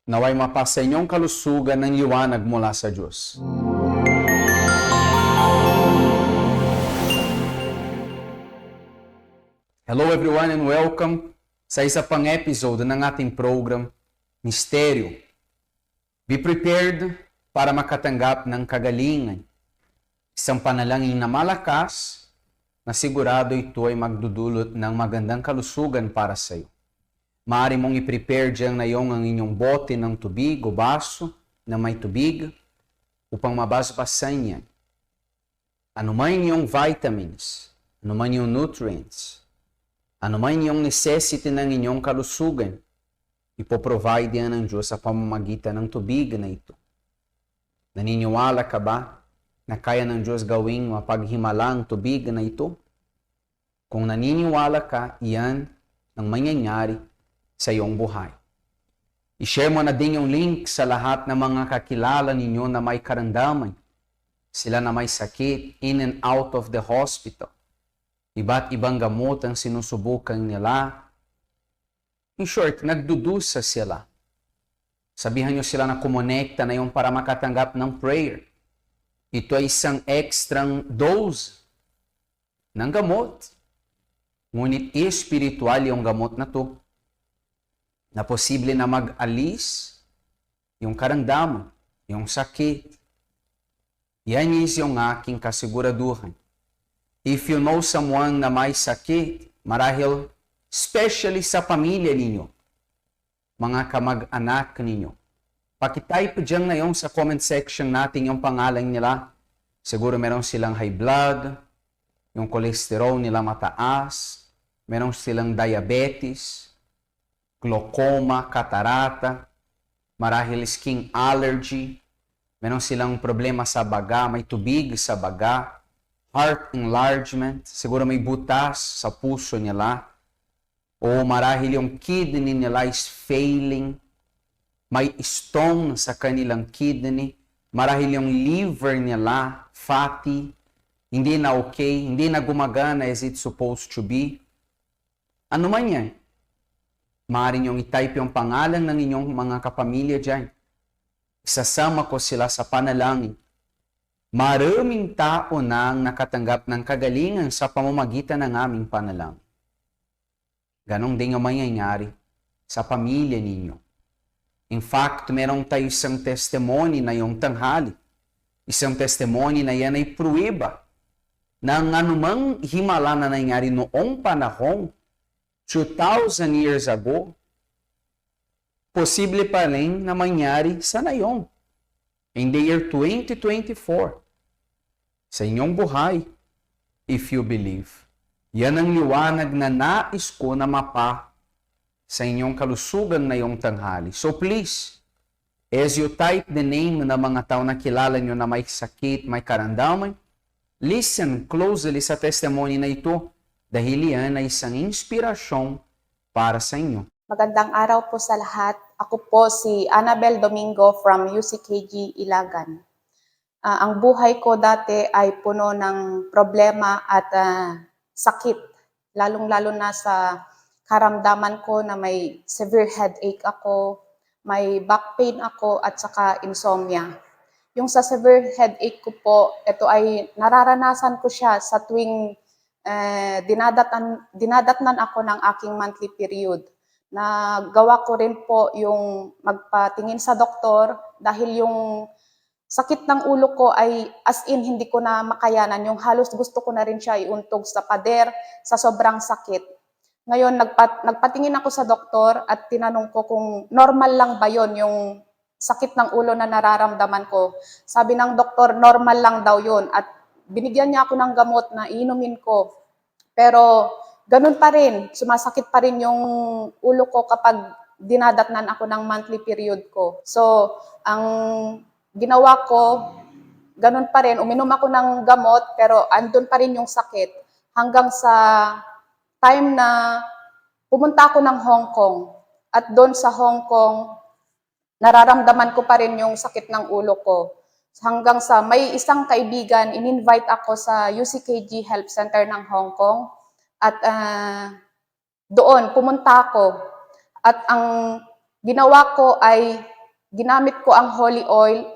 Naway mapasa inyong kalusugan ng liwanag mula sa Diyos. Hello everyone and welcome sa isa pang episode ng ating program, Misteryo. Be prepared para makatanggap ng kagalingan. Isang panalangin na malakas na sigurado ito ay magdudulot ng magandang kalusugan para sa iyo. Maaari mong i-prepare dyan na ang inyong bote ng tubig o baso na may tubig upang mabasbasan yan. Ano man yung vitamins, ano man yung nutrients, ano man yung necessity ng inyong kalusugan, ipoprovide yan ng Diyos sa pamamagitan ng tubig na ito. Naniniwala ka ba na kaya ng Diyos gawing mapaghimala ang tubig na ito? Kung naniniwala ka, iyan ang mangyayari sa iyong buhay. I-share mo na din yung link sa lahat ng mga kakilala ninyo na may karamdaman. Sila na may sakit, in and out of the hospital. Iba't ibang gamot ang sinusubukan nila. In short, nagdudusa sila. Sabihan nyo sila na kumonekta na yung para makatanggap ng prayer. Ito ay isang extrang dose ng gamot. Ngunit espiritual yung gamot na to, na posible na mag-alis yung karamdaman, yung sakit. Yan is yung aking kasiguraduhan. If you know someone na may sakit, marahil especially sa pamilya ninyo, mga kamag-anak ninyo, pakitype dyan ngayon sa comment section natin yung pangalan nila. Siguro meron silang high blood, yung cholesterol nila mataas, meron silang diabetes, glaucoma, katarata, marahil skin allergy, meron silang problema sa baga, may tubig sa baga, heart enlargement, siguro may butas sa puso nila, o marahil yung kidney nila is failing, may stone sa kanilang kidney, marahil yung liver nila fatty, hindi na okay, hindi na gumagana as it's supposed to be. Ano man yan? Maaari niyong i-type yung pangalan ng inyong mga kapamilya dyan. Isasama ko sila sa panalangin. Maraming tao nang nakatanggap ng kagalingan sa pamamagitan ng aming panalangin. Ganon din ang mangyayari sa pamilya ninyo. In fact, meron tayo isang testimony na yung tanghali. Isang testimony na yan ay pruweba ng anumang himala na nangyari noong panahon, 2,000 years ago, posible pa rin na mangyari sa ngayon. In the year 2024, sa inyong buhay, if you believe. Yan ang liwanag na nais ko na mapa sa inyong kalusugan na yung tanghali. So please, as you type the name ng mga tao na kilala nyo na may sakit, may karamdaman, listen closely sa testimony na ito dahil yan ay isang inspirasyon para sa inyo. Magandang araw po sa lahat. Ako po si Annabel Domingo from UCKG Ilagan. Ang buhay ko dati ay puno ng problema at sakit, lalong-lalo na sa karamdaman ko na may severe headache ako, may back pain ako at saka insomnia. Yung sa severe headache ko po, ito ay nararanasan ko siya sa tuwing dinadatnan ako ng aking monthly period. Nagawa ko rin po yung magpatingin sa doktor dahil yung sakit ng ulo ko ay as in hindi ko na makayanan. Yung halos gusto ko na rin siya iuntog sa pader sa sobrang sakit. Ngayon, nagpatingin ako sa doktor at tinanong ko kung normal lang ba yon yung sakit ng ulo na nararamdaman ko. Sabi ng doktor, normal lang daw yon at binigyan niya ako ng gamot na inumin ko. Pero ganun pa rin, sumasakit pa rin yung ulo ko kapag dinadatnan ako ng monthly period ko. So, ang ginawa ko, ganun pa rin, uminom ako ng gamot pero andun pa rin yung sakit hanggang sa time na pumunta ako ng Hong Kong. At doon sa Hong Kong, nararamdaman ko pa rin yung sakit ng ulo ko. Hanggang sa may isang kaibigan, in-invite ako sa UCKG Health Center ng Hong Kong. At doon, pumunta ako. At ang ginawa ko ay ginamit ko ang holy oil,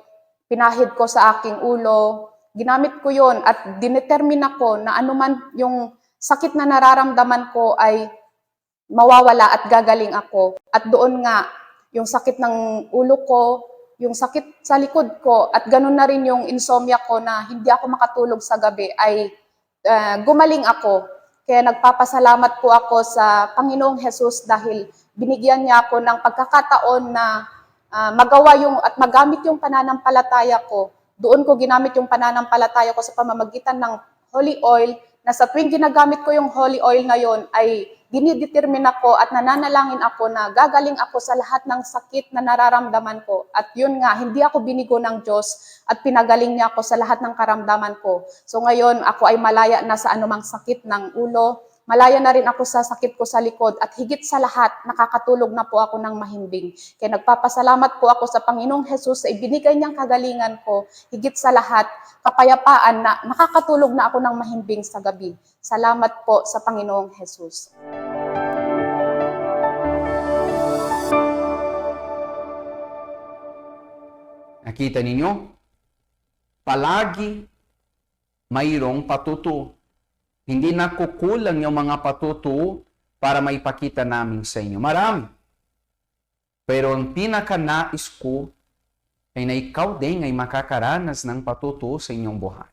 pinahid ko sa aking ulo, ginamit ko yon at dinetermine ko na anuman yung sakit na nararamdaman ko ay mawawala at gagaling ako. At doon nga, yung sakit ng ulo ko, yung sakit sa likod ko, at ganun na rin yung insomnia ko na hindi ako makatulog sa gabi ay gumaling ako. Kaya nagpapasalamat po ako sa Panginoong Jesus dahil binigyan niya ako ng pagkakataon na magawa yung at magamit yung pananampalataya ko. Doon ko ginamit yung pananampalataya ko sa pamamagitan ng holy oil na sa tuwing ginagamit ko yung holy oil na yon ay dinidetermine ako at nananalangin ako na gagaling ako sa lahat ng sakit na nararamdaman ko. At yun nga, hindi ako binigo ng Diyos at pinagaling niya ako sa lahat ng karamdaman ko. So ngayon, ako ay malaya na sa anumang sakit ng ulo, malaya na rin ako sa sakit ko sa likod at higit sa lahat, nakakatulog na po ako ng mahimbing. Kaya nagpapasalamat po ako sa Panginoong Jesus sa ibinigay niyang kagalingan ko, higit sa lahat, kapayapaan na nakakatulog na ako ng mahimbing sa gabi. Salamat po sa Panginoong Jesus. Nakita ninyo? Palagi mayroong patutuo. Hindi nakukulang yung mga patutuo para maipakita namin sa inyo. Marami. Pero ang pinaka-nais ko ay na ikaw din ay makakaranas ng patutuo sa inyong buhay.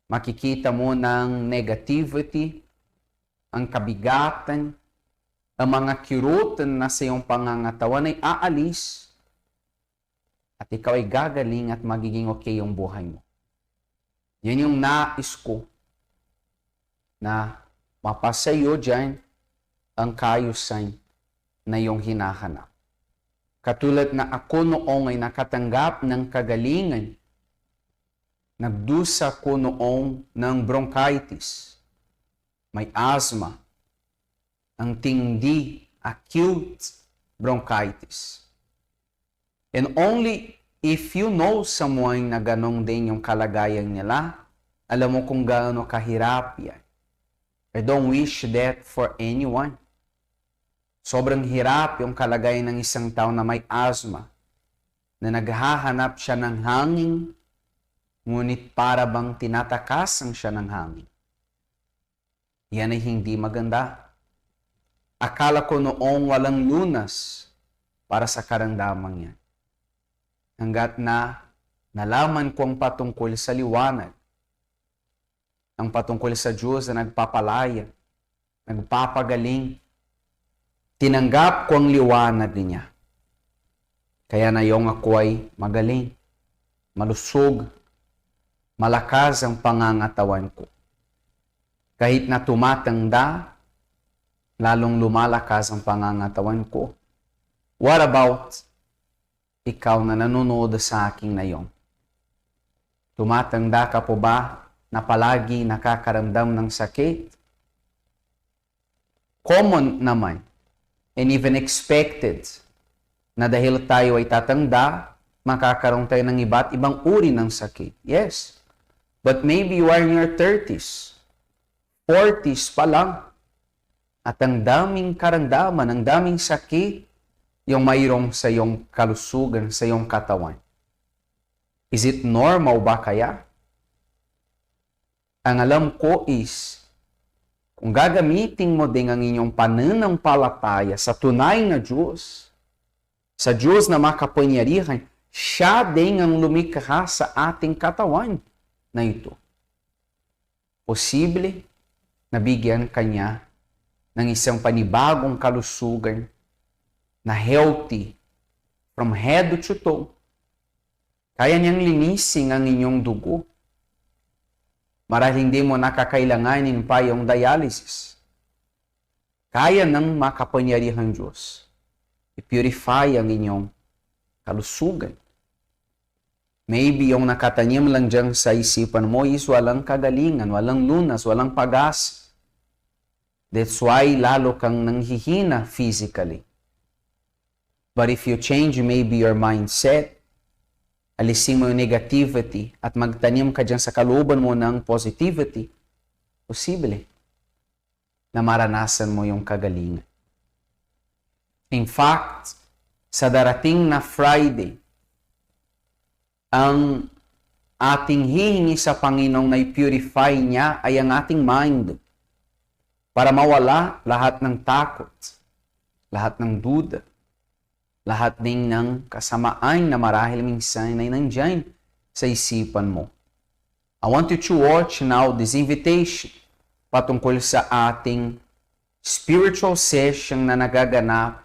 Makikita mo ng negativity, ang kabigatan, ang mga kirutan na sa iyong pangangatawan ay aalis at ikaw ay gagaling at magiging okay yung buhay mo. Yan yung nais ko na mapasayo dyan ang kayusan na iyong hinahanap. Katulad na ako noong ay nakatanggap ng kagalingan, nagdusa ko noong ng bronchitis, may asthma, ang tindi, acute bronchitis. And only if you know someone na ganong din yung kalagayan nila, alam mo kung gaano kahirap yan. I don't wish that for anyone. Sobrang hirap yung kalagayan ng isang tao na may asthma, na naghahanap siya ng hangin, ngunit para bang tinatakasan siya ng hangin. Yan ay hindi maganda. Akala ko noong walang lunas para sa karamdaman yan. Hanggat na nalaman ko ang patungkol sa liwanag, ang patungkol sa Diyos na nagpapalaya, nagpapagaling, tinanggap ko ang liwanag niya. Kaya na yung ako ay magaling, malusog, malakas ang pangangatawan ko. Kahit na tumatanda, lalong lumalakas ang pangangatawan ko. What about ikaw na nanonood sa akin ngayon? Tumatanda ka po ba na palagi nakakaramdam ng sakit? Common naman and even expected na dahil tayo ay tatanda, makakaroon tayo ng iba't ibang uri ng sakit. Yes. But maybe you are in your 30s, 40s pa lang, at ang daming karamdaman, ang daming sakit yung mayroong sa iyong kalusugan, sa iyong katawan. Is it normal ba kaya? Ang alam ko is, kung gagamitin mo din ang inyong pananampalataya sa tunay na Diyos, sa Diyos na makapangyarihan, siya din ang lumikha sa ating katawan na ito. Posible na bigyan kanya ng isang panibagong kalusugan na healthy from head to toe. Kaya niyang linisin ang inyong dugo. Marahil hindi mo nakakailanganin pa yung dialysis. Kaya ng makapangyarihang Diyos i-purify ang inyong kalusugan. Maybe yung nakatanim lang dyan sa isipan mo is walang kagalingan, walang lunas, walang pag-asa. That's why lalo kang nanghihina physically. But if you change maybe your mindset, alisin mo yung negativity at magtanim ka dyan sa kalooban mo ng positivity, posible na maranasan mo yung kagalingan. In fact, sa darating na Friday, ang ating hihingi sa Panginoong na i-purify niya ay ang ating mind para mawala lahat ng takot, lahat ng duda, lahat din ng kasamaan na marahil minsan ay nandyan sa isipan mo. I want you to watch now this invitation patungkol sa ating spiritual session na nagaganap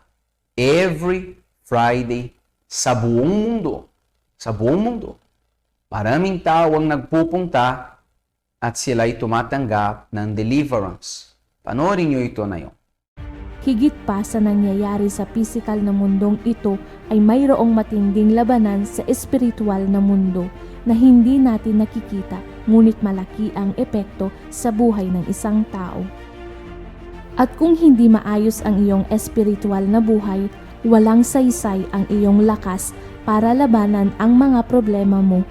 every Friday sa buong mundo. Sa buong mundo. Maraming tao ang nagpupunta at sila'y tumatanggap ng deliverance. Panoorin niyo ito na yun. Higit pa sa nangyayari sa pisikal na mundong ito ay mayroong matinding labanan sa espiritual na mundo na hindi natin nakikita, ngunit malaki ang epekto sa buhay ng isang tao. At kung hindi maayos ang iyong espiritual na buhay, walang saysay ang iyong lakas para labanan ang mga problema mo.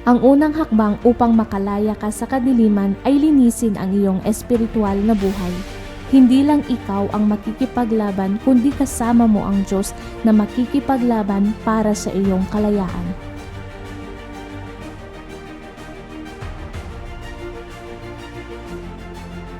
Ang unang hakbang upang makalaya ka sa kadiliman ay linisin ang iyong espiritual na buhay. Hindi lang ikaw ang makikipaglaban kundi kasama mo ang Diyos na makikipaglaban para sa iyong kalayaan.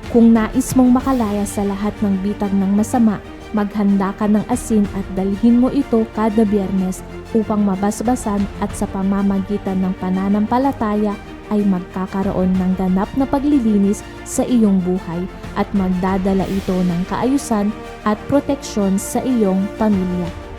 Kung nais mong makalaya sa lahat ng bitag ng masama, maghanda ka ng asin at dalhin mo ito kada Biyernes upang mabasbasan at sa pamamagitan ng pananampalataya ay magkakaroon ng ganap na paglilinis sa iyong buhay at magdadala ito ng kaayusan at proteksyon sa iyong pamilya.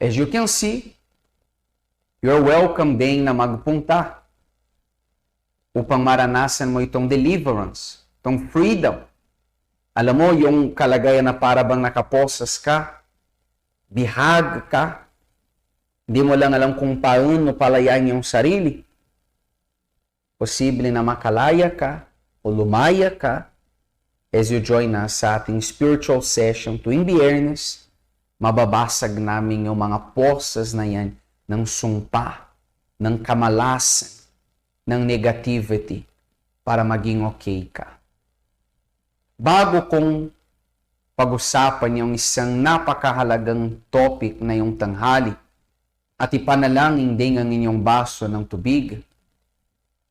As you can see, you're welcome din na magpunta upang maranasan mo itong deliverance, itong freedom. Alam mo, yung kalagayan na para bang nakaposas ka, bihag ka, hindi mo lang alam kung paano palayain yung sarili. Posible na makalaya ka o lumaya ka as you join us sa ating spiritual session tuwing Biyernes. Mababasag namin yung mga poses na yan ng sumpa, ng kamalasan, ng negativity para maging okay ka. Bago kong pag-usapan yung isang napakahalagang topic na yung tanghali at ipanalangin din ang inyong baso ng tubig,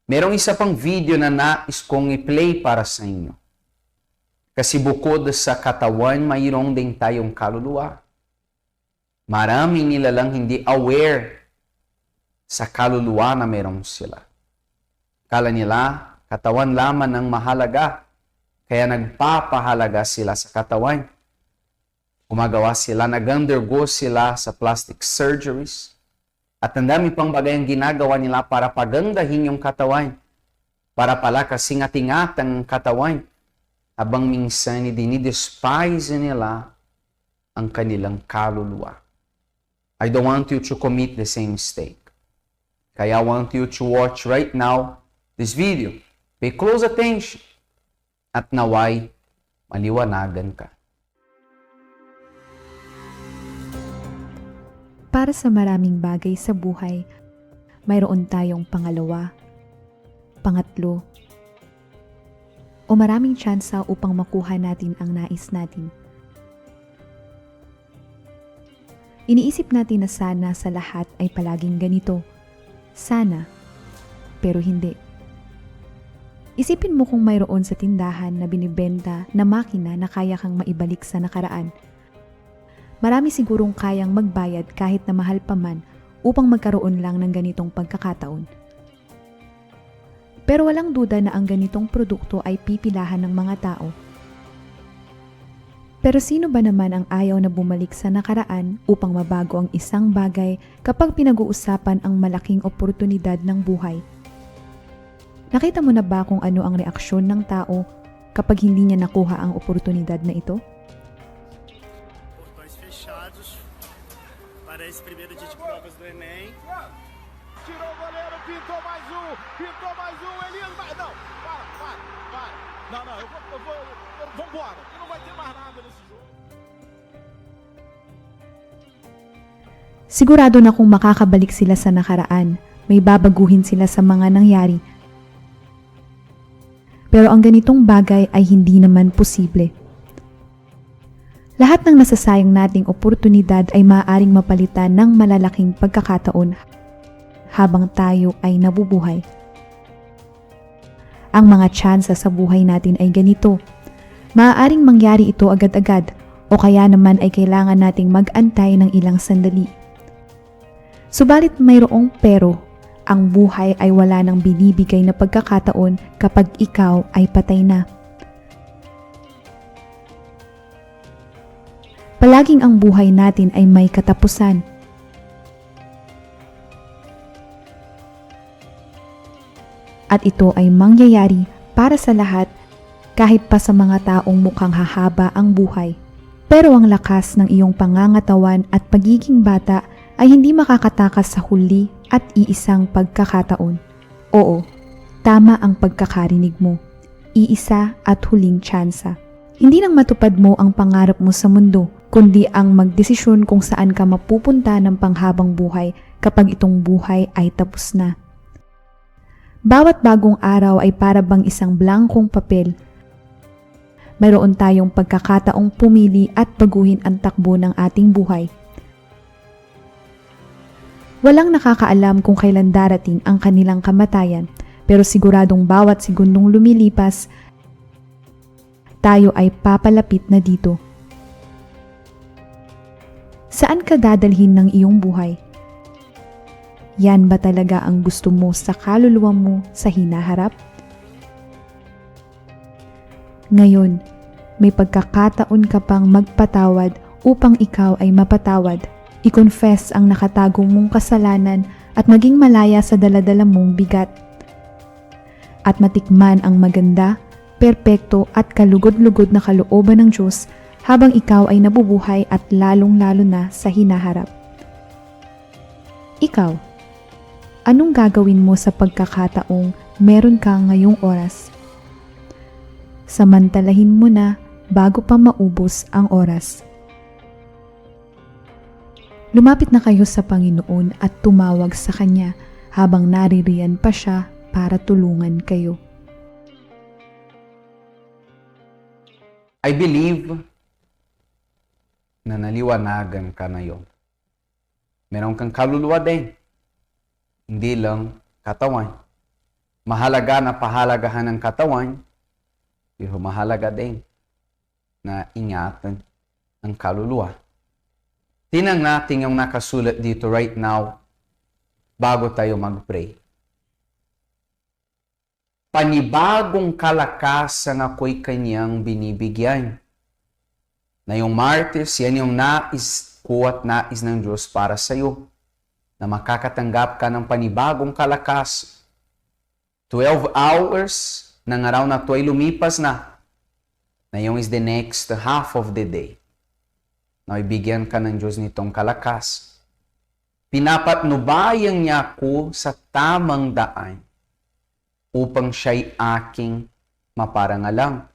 merong isa pang video na nais kong i-play para sa inyo. Kasi bukod sa katawan, mayroong din tayong kaluluwa. Maraming nila lang hindi aware sa kaluluwa na meron sila. Kala nila, katawan lamang ang mahalaga, kaya nagpapahalaga sila sa katawan. Gumagawa sila, nag-undergo sila sa plastic surgeries, at ang dami pang bagay ang ginagawa nila para pagandahin yung katawan, para pala kasing atingat ang katawan, habang minsan dinidespise nila ang kanilang kaluluwa. I don't want you to commit the same mistake. Kaya I want you to watch right now this video. Pay close attention at naway maliwanagan ka. Para sa maraming bagay sa buhay, mayroon tayong pangalawa, pangatlo, o maraming tsansa upang makuha natin ang nais natin. Iniisip natin na sana sa lahat ay palaging ganito. Sana, pero hindi. Isipin mo kung mayroon sa tindahan na binibenta na makina na kaya kang maibalik sa nakaraan. Marami sigurong kayang magbayad kahit na mahal pa man upang magkaroon lang ng ganitong pagkakataon. Pero walang duda na ang ganitong produkto ay pipilahan ng mga tao. Pero sino ba naman ang ayaw na bumalik sa nakaraan upang mabago ang isang bagay kapag pinag-uusapan ang malaking oportunidad ng buhay? Nakita mo na ba kung ano ang reaksyon ng tao kapag hindi niya nakuha ang oportunidad na ito? para esse primeiro dia de provas do Enem. Tirou o goleiro, pintou mais um, Elias vai. Não, para. Não, vambora. E não vai ter mais nada nesse jogo. Sigurado na kung makakabalik sila sa nakaraan, may babaguhin sila sa mga nangyari. Pero ang ganitong bagay ay hindi naman posible. Lahat ng nasasayang nating oportunidad ay maaaring mapalitan ng malalaking pagkakataon habang tayo ay nabubuhay. Ang mga tsansa sa buhay natin ay ganito. Maaaring mangyari ito agad-agad o kaya naman ay kailangan nating mag-antay ng ilang sandali. Subalit mayroong pero, ang buhay ay wala nang binibigay na pagkakataon kapag ikaw ay patay na. Palaging ang buhay natin ay may katapusan. At ito ay mangyayari para sa lahat kahit pa sa mga taong mukhang hahaba ang buhay. Pero ang lakas ng iyong pangangatawan at pagiging bata ay hindi makakatakas sa huli at iisang pagkakataon. Oo, tama ang pagkakarinig mo. Iisa at huling tsansa. Hindi lang matupad mo ang pangarap mo sa mundo, kundi ang magdesisyon kung saan ka mapupunta ng panghabang buhay kapag itong buhay ay tapos na. Bawat bagong araw ay para bang isang blankong papel. Mayroon tayong pagkakataong pumili at baguhin ang takbo ng ating buhay. Walang nakakaalam kung kailan darating ang kanilang kamatayan, pero siguradong bawat segundong lumilipas, tayo ay papalapit na dito. Saan ka dadalhin ng iyong buhay? Yan ba talaga ang gusto mo sa kaluluwa mo sa hinaharap? Ngayon, may pagkakataon ka pang magpatawad upang ikaw ay mapatawad. I-confess ang nakatagong mong kasalanan at maging malaya sa daladala mong bigat. At matikman ang maganda, perpekto at kalugod-lugod na kalooban ng Diyos habang ikaw ay nabubuhay at lalong-lalo na sa hinaharap. Ikaw, anong gagawin mo sa pagkakataong meron ka ngayong oras? Samantalahin mo na bago pa maubos ang oras. Lumapit na kayo sa Panginoon at tumawag sa Kanya habang naririyan pa siya para tulungan kayo. I believe na naliwanagan ka na yun. Meron kang kaluluwa din. Hindi lang katawan. Mahalaga na pahalagahan ng katawan, pero mahalaga din na ingatan ang kaluluwa. Tingnan natin yung nakasulat dito right now bago tayo mag-pray. Panibagong kalakasan ako'y kanyang binibigyan. Na yung martyrs, yan yung nais ko at nais ng Diyos para sa iyo. Na makakatanggap ka ng panibagong kalakas. 12 hours ng araw na ito ay lumipas na. Na yung is the next half of the day. Na ibigyan ka ng Diyos nitong kalakas. Pinapatnubayan niya ako sa tamang daan upang siya'y aking maparangalang.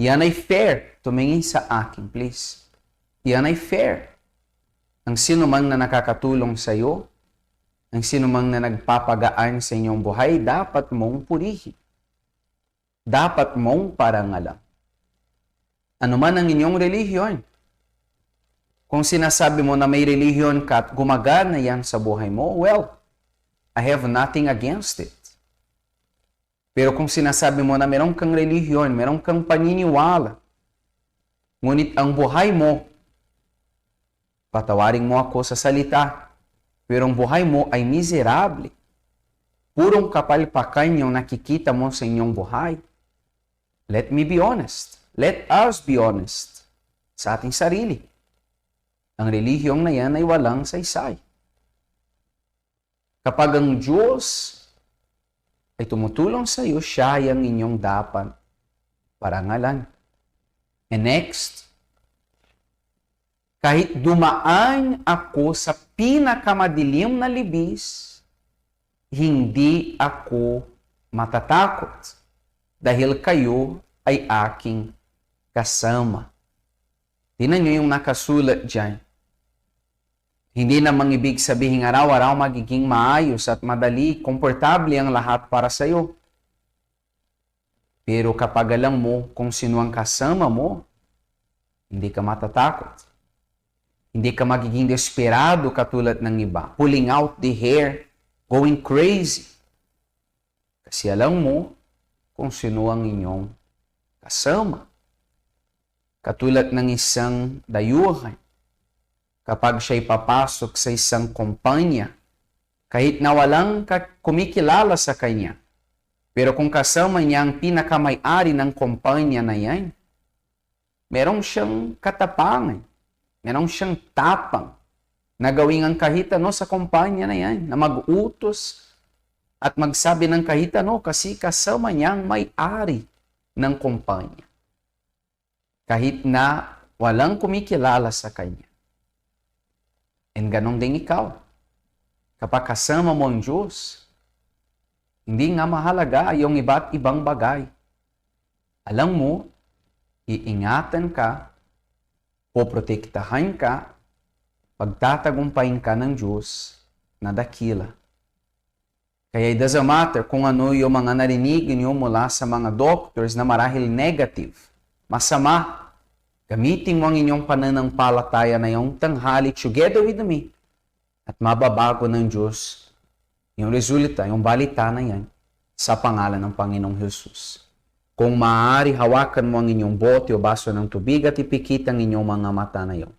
Yan ay fair. Tumingin sa akin, please. Yan ay fair. Ang sino mang na nakakatulong sa iyo, ang sino mang na nagpapagaan sa inyong buhay, dapat mong purihin. Dapat mong parangalang. Ano man ang inyong relihiyon, kung sinasabi mo na may relihiyon ka at gumagana yan sa buhay mo, well, I have nothing against it. Pero kung sinasabi mo na meron kang relihiyon, meron kang paniniwala, ngunit ang buhay mo, patawarin mo ako sa salita, pero ang buhay mo ay miserable. Purong kapalpakan yung nakikita mo sa inyong buhay. Let me be honest. Let us be honest sa ating sarili. Ang relihiyong na yan ay walang saysay. Kapag ang Diyos ay tumutulong sa iyo, siya ang inyong dapat parangalan. And next, Kahit dumaan ako sa pinakamadilim na libis, hindi ako matatakot dahil kayo ay aking kasama. Tingnan niyo yung nakasulat dyan. Hindi namang ibig sabihin araw-araw magiging maayos at madali, komportable ang lahat para sa iyo. Pero kapag alam mo kung sino ang kasama mo, hindi ka matatakot. Hindi ka magiging desperado katulad ng iba, pulling out the hair, going crazy. Kasi alam mo kung sino ang inyong kasama. Katulad ng isang dayuhan, kapag siya'y papasok sa isang kumpanya, kahit na walang kumikilala sa kanya, pero kung kasama niya ang pinakamay-ari ng kumpanya na yan, merong siyang katapangan, merong siyang tapang na gawin ang kahit ano sa kumpanya na yan, na mag-utos at magsabi ng kahit ano kasi kasama niya ang may-ari ng kumpanya. Kahit na walang kumikilala sa kanya. And ganun din ikaw. Kapag kasama mo ang Diyos, hindi nga mahalaga yung iba't ibang bagay. Alam mo, iingatan ka, poprotektahan ka, pagtatagumpayin ka ng Diyos na dakila. Kaya it doesn't matter kung ano yung mga narinig niyo mula sa mga doctors na marahil negative, masama. Gamitin mo ang inyong pananampalataya na yung tanghali together with me at mababago ng Diyos yung resulta, yung balita na yan sa pangalan ng Panginoong Jesus. Kung maaari, hawakan mo ang inyong bote o baso ng tubig at ipikit ang inyong mga mata na yon.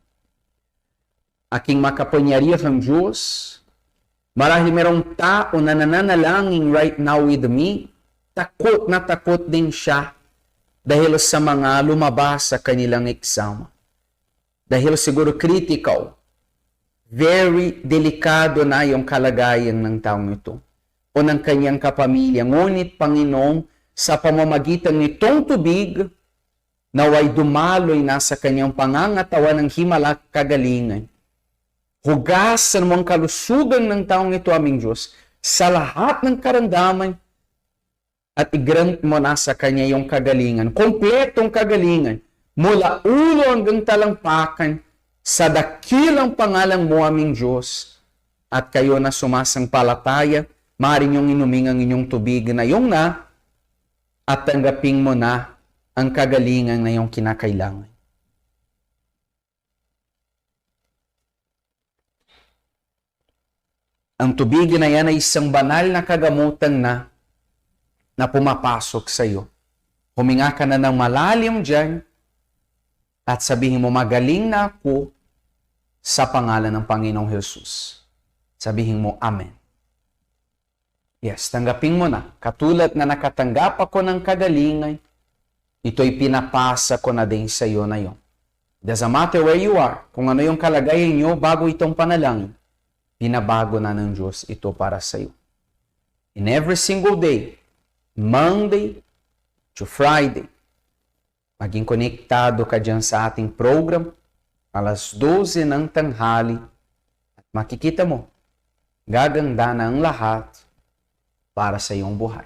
Aking makapangyarihang Diyos, marahil merong tao na nananalangin right now with me, takot na takot din siya dahil sa mga lumabas sa kanilang exam. Dahil siguro critical, very delikado na yung kalagayan ng taong ito o ng kanyang kapamilya. Ngunit, Panginoon, sa pamamagitan nitong tubig, naway dumaloy na sa kanyang pangangatawan ng himala kagalingan. Hugasan mo ang kalusugan ng taong ito, aming Diyos, sa lahat ng karamdaman at i-grant mo na sa kanya yung kagalingan, kompletong kagalingan, mula ulo hanggang talampakan, sa dakilang pangalan mo, aming Diyos. At kayo na sumasampalataya, maaari niyong inuming ang inyong tubig na yung na, at tanggapin mo na ang kagalingan na yung kinakailangan. Ang tubig na yan ay isang banal na kagamutan na pumapasok sa iyo. Huminga ka na ng malalim dyan at sabihin mo, magaling na ako sa pangalan ng Panginoong Jesus. Sabihin mo, Amen. Yes, tanggapin mo na. Katulad na nakatanggap ako ng kagalingan, ito'y pinapasa ko na din sa iyo na yon. Doesn't matter where you are, kung ano yung kalagayan nyo bago itong panalangin, pinabago na ng Diyos ito para sa iyo. In every single day, Monday to Friday, maging konektado ka dyan sa ating program, alas 12 ng tanghali, at makikita mo, gaganda na ang lahat para sa iyong buhay.